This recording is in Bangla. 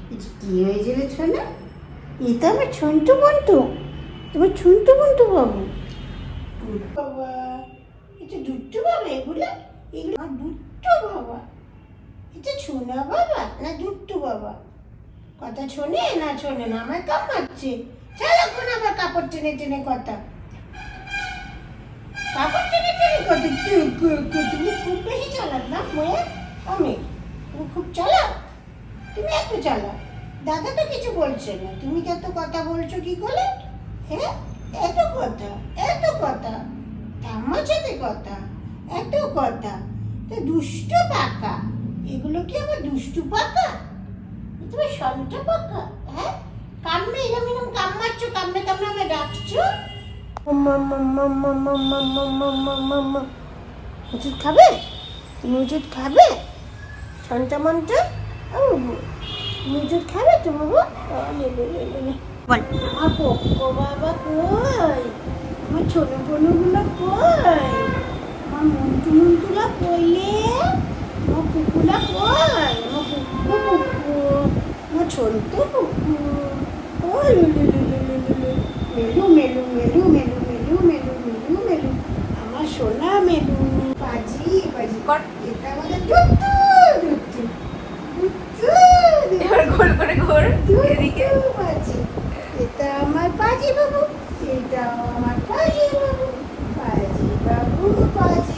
কি হয়েছিল ছোনা? এ তো আমার ছন্টু বন্টু, তোমার ছন্টু বন্টু বাবু। বাবা, এটা দুট্টু বাবা, এগুলো এগুলো দুট্টু বাবা। এটা ছোনা বাবা না দুট্টু বাবা? কথা শোনে না শোনে না, আমায় কামাচ্ছে। সারাক্ষণ আবার কাপড় টেনে টেনে কথা, কাপড় টেনে টেনে কথা। তুমি খুব বেশি চালাক না মেয়ে? আমি তুমি খুব চালাক, তুমি এত চালাক। দাদা তো কিছু বলছে না, তুমি এত কথা বলছো কি করে? হ্যাঁ, এত কথা, এত কথা, ঠাম্মার সাথে কথা, এত কথা। তো দুষ্টু পাকা, এগুলো কি আমার দুষ্টু পাকা? তুমি শান্ত পাকা? হ্যাঁ, কামড়ে এরম এরম কামড়াচ্ছ, কামড়ে কামড়ে আমায় ডাকছো। ওষুধ খাবে? তুমি ওষুধ খাবে? সন্তা মন্তা তুমি ওষুধ খাবে তো বাবু? বল, আমার পক্ষ বাবা কই? আমার ছোট বোনগুলো কই? আমার মন্টু মন্টুলা কইলে? আমার কুকুলা কই? আমার কুকু কুকু, আমার ছোট্ট কুকু। ও মেলু মেলু মেলু মেলু মেলু মেলু মেলু মেলু, আমার সোনা মেলু। বাজি বাজি কর, এটা আমাদের দুট্টু দুট্টু দুট্টু। এবার গোল করে ঘোর এদিকে। বাজি, এটা আমার বাজি বাবু, এটাও আমার বাজি বাবু। বাজি বাবু বাজি